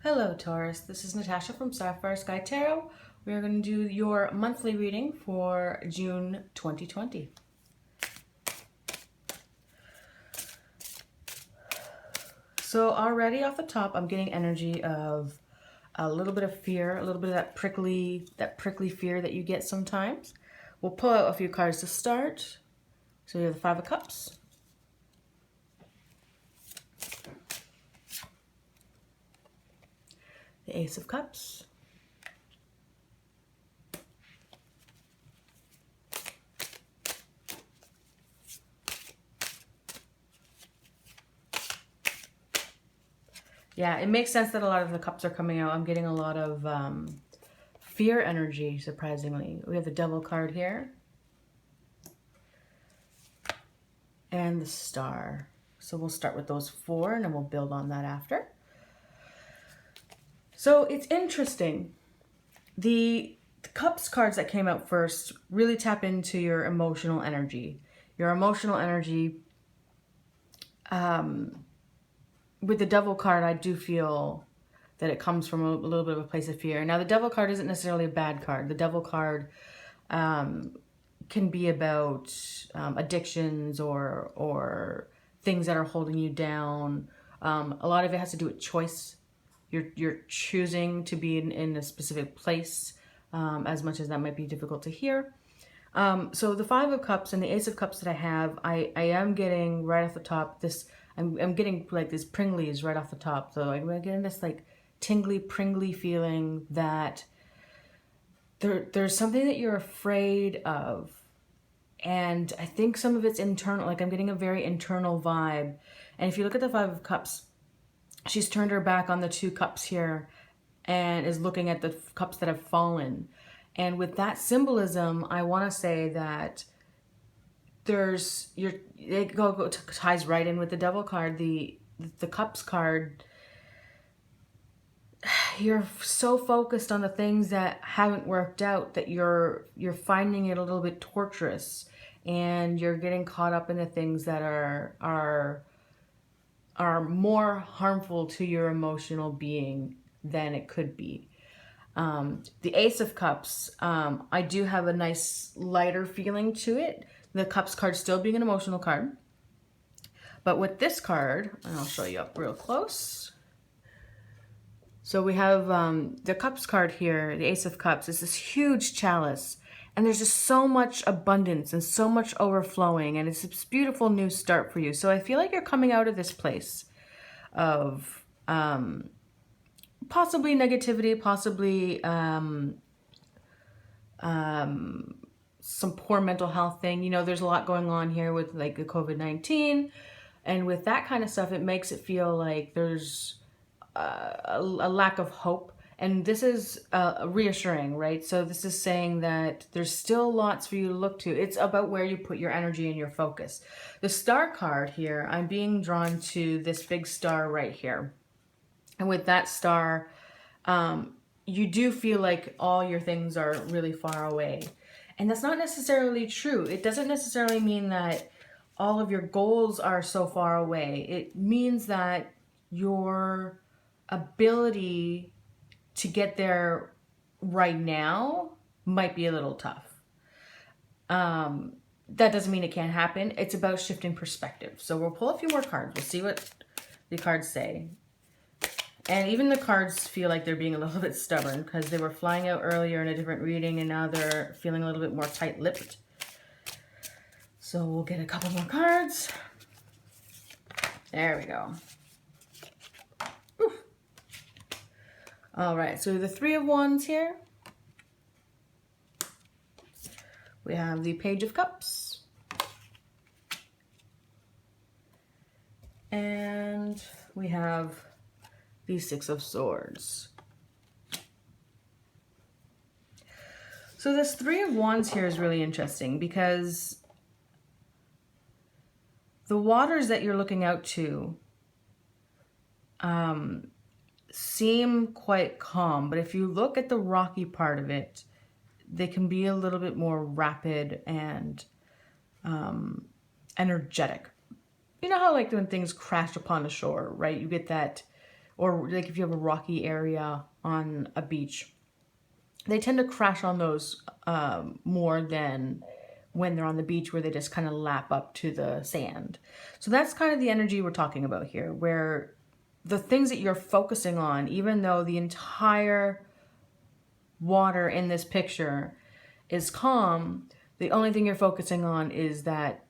Hello Taurus, this is Natasha from Sapphire Sky Tarot. We are going to do your monthly reading for June 2020. So already off the top, I'm getting energy of a little bit of fear, a little bit of that prickly fear that you get sometimes. We'll pull out a few cards to start. So we have the Five of Cups, the Ace of Cups, yeah, it makes sense that a lot of the cups are coming out. I'm getting a lot of fear energy, surprisingly. We have the Devil card here. And the Star. So we'll start with those four and then we'll build on that after. So it's interesting. The Cups cards that came out first really tap into your emotional energy. Your emotional energy, with the Devil card, I do feel that it comes from a little bit of a place of fear. Now, the Devil card isn't necessarily a bad card. The Devil card can be about addictions or things that are holding you down. A lot of it has to do with choice. You're choosing to be in a specific place, as much as that might be difficult to hear. So the Five of Cups and the Ace of Cups that I have, I am getting right off the top this, I'm getting like this pringlies right off the top. So I'm getting this like tingly, pringly feeling that there's something that you're afraid of. And I think some of it's internal, like I'm getting a very internal vibe. And if you look at the Five of Cups, she's turned her back on the two cups here and is looking at the cups that have fallen. And with that symbolism, I want to say that it ties right in with the Devil card, the Cups card. You're so focused on the things that haven't worked out that you're finding it a little bit torturous, and you're getting caught up in the things that are more harmful to your emotional being than it could be. The Ace of Cups, I do have a nice lighter feeling to it. The Cups card still being an emotional card. But with this card, and I'll show you up real close. So we have the Cups card here, the Ace of Cups. It's this huge chalice. And there's just so much abundance and so much overflowing. And it's this beautiful new start for you. So I feel like you're coming out of this place of possibly negativity, possibly some poor mental health thing. You know, there's a lot going on here with like the COVID-19. And with that kind of stuff, it makes it feel like there's a lack of hope. And this is reassuring, right? So this is saying that there's still lots for you to look to. It's about where you put your energy and your focus. The Star card here, I'm being drawn to this big star right here. And with that star, you do feel like all your things are really far away. And that's not necessarily true. It doesn't necessarily mean that all of your goals are so far away. It means that your ability to get there right now might be a little tough. That doesn't mean it can't happen. It's about shifting perspective. So we'll pull a few more cards. We'll see what the cards say. And even the cards feel like they're being a little bit stubborn because they were flying out earlier in a different reading and now they're feeling a little bit more tight-lipped. So we'll get a couple more cards. There we go. Oof. All right, so the Three of Wands here. We have the Page of Cups. And we have the Six of Swords. So this Three of Wands here is really interesting because the waters that you're looking out to seem quite calm, but if you look at the rocky part of it, they can be a little bit more rapid and energetic. You know how like when things crash upon the shore, right? You get that or like if you have a rocky area on a beach, they tend to crash on those more than when they're on the beach where they just kind of lap up to the sand. So that's kind of the energy we're talking about here, where the things that you're focusing on, even though the entire water in this picture is calm, the only thing you're focusing on is that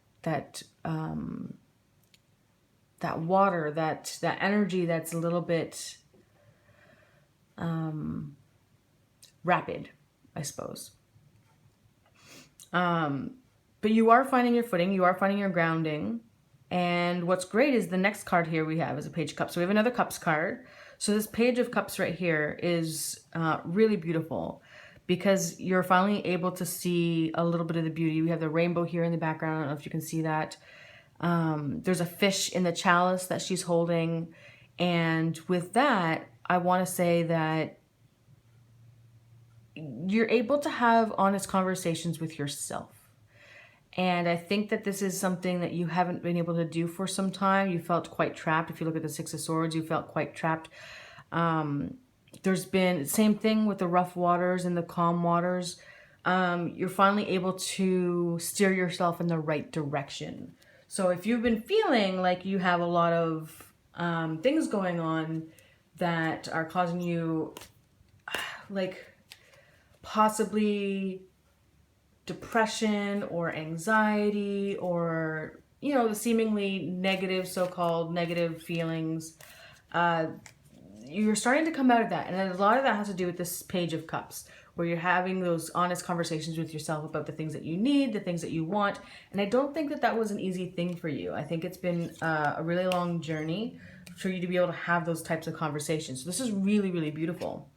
water, that energy that's a little bit rapid, I suppose. But you are finding your footing, you are finding your grounding. And what's great is the next card here we have is a Page of Cups. So we have another Cups card. So this Page of Cups right here is really beautiful because you're finally able to see a little bit of the beauty. We have the rainbow here in the background. I don't know if you can see that. There's a fish in the chalice that she's holding. And with that, I want to say that you're able to have honest conversations with yourself. And I think that this is something that you haven't been able to do for some time. You felt quite trapped. If you look at the Six of Swords, you felt quite trapped. There's been same thing with the rough waters and the calm waters. You're finally able to steer yourself in the right direction. So if you've been feeling like you have a lot of things going on that are causing you like possibly depression or anxiety or, you know, the seemingly negative, so-called negative feelings, you're starting to come out of that. And a lot of that has to do with this Page of Cups, where you're having those honest conversations with yourself about the things that you need, the things that you want. And I don't think that that was an easy thing for you. I think it's been a really long journey for you to be able to have those types of conversations. So this is really, really beautiful.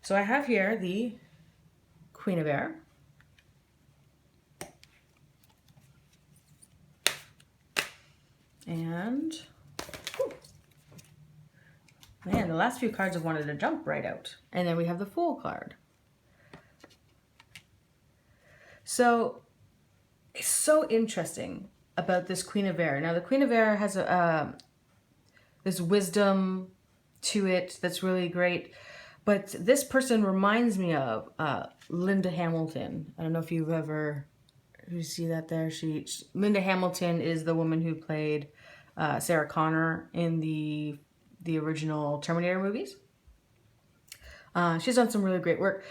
So I have here the Queen of Air. And, whew, man, the last few cards have wanted to jump right out. And then we have the Fool card. So, it's so interesting about this Queen of Air. Now, the Queen of Air has this wisdom to it that's really great. But this person reminds me of Linda Hamilton. I don't know if you've ever... You see that there? Linda Hamilton is the woman who played Sarah Connor in the original Terminator movies. She's done some really great work.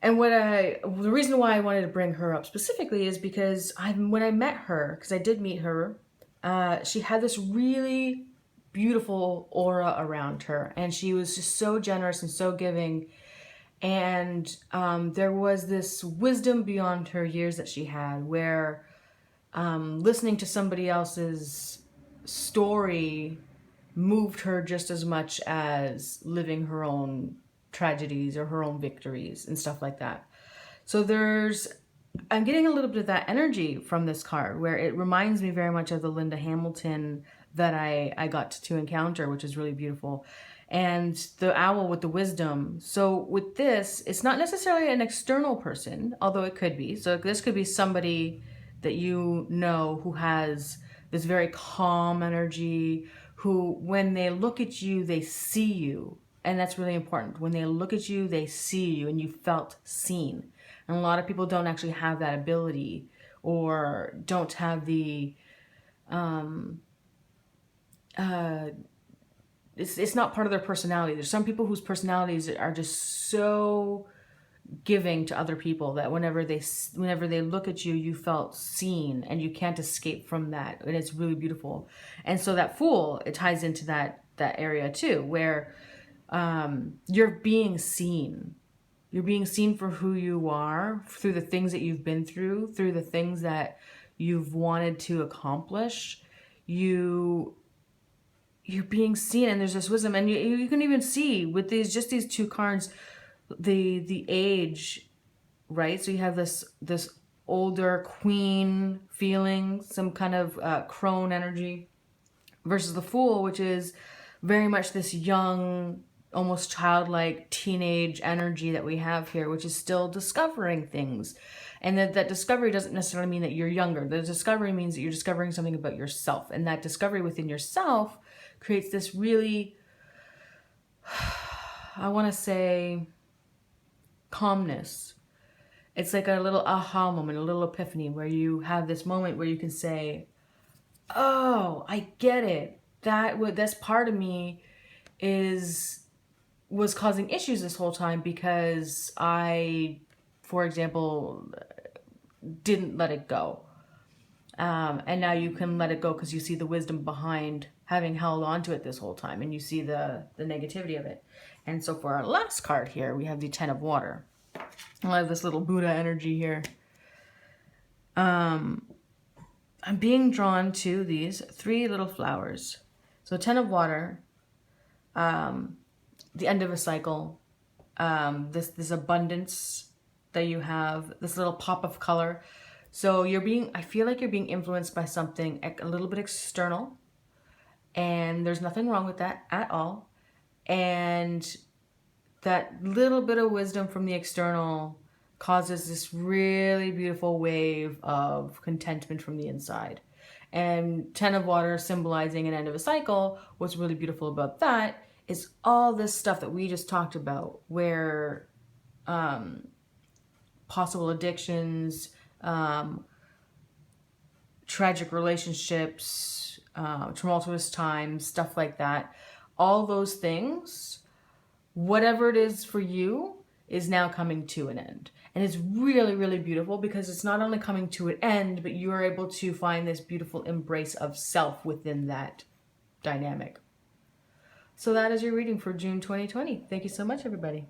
And the reason why I wanted to bring her up specifically is because when I met her, because I did meet her, she had this really beautiful aura around her, and she was just so generous and so giving. And there was this wisdom beyond her years that she had, where listening to somebody else's story moved her just as much as living her own tragedies or her own victories and stuff like that. So I'm getting a little bit of that energy from this card, where it reminds me very much of the Linda Hamilton that I got to encounter, which is really beautiful. And the owl with the wisdom. So with this, it's not necessarily an external person, although it could be. So this could be somebody that you know who has this very calm energy, who when they look at you, they see you. And that's really important. When they look at you, they see you and you felt seen. And a lot of people don't actually have that ability, or don't have the... It's not part of their personality. There's some people whose personalities are just so giving to other people that whenever they look at you, you felt seen and you can't escape from that. And it's really beautiful. And so that Fool, it ties into that area too, where you're being seen. You're being seen for who you are, through the things that you've been through the things that you've wanted to accomplish. You're being seen, and there's this wisdom, and you can even see with these two cards the age, right? So you have this older queen feeling, some kind of crone energy, versus the Fool, which is very much this young, almost childlike teenage energy that we have here, which is still discovering things. And that discovery doesn't necessarily mean that you're younger. The discovery means that you're discovering something about yourself, and that discovery within yourself creates this really I want to say calmness. It's like a little aha moment, a little epiphany where you have this moment where you can say, oh, I get it. That's part of me was causing issues this whole time because I, for example, didn't let it go. And now you can let it go because you see the wisdom behind having held on to it this whole time, and you see the negativity of it. And so for our last card here, we have the Ten of Water. I have this little Buddha energy here. I'm being drawn to these 3 little flowers. So Ten of Water, the end of a cycle, this abundance that you have, this little pop of color. So I feel like you're being influenced by something a little bit external, and there's nothing wrong with that at all. And that little bit of wisdom from the external causes this really beautiful wave of contentment from the inside. And Ten of Water symbolizing an end of a cycle, what's really beautiful about that is all this stuff that we just talked about, where possible addictions, tragic relationships, tumultuous times, stuff like that, all those things, whatever it is for you is now coming to an end. And it's really, really beautiful because it's not only coming to an end, but you're able to find this beautiful embrace of self within that dynamic. So that is your reading for June 2020. Thank you so much, everybody.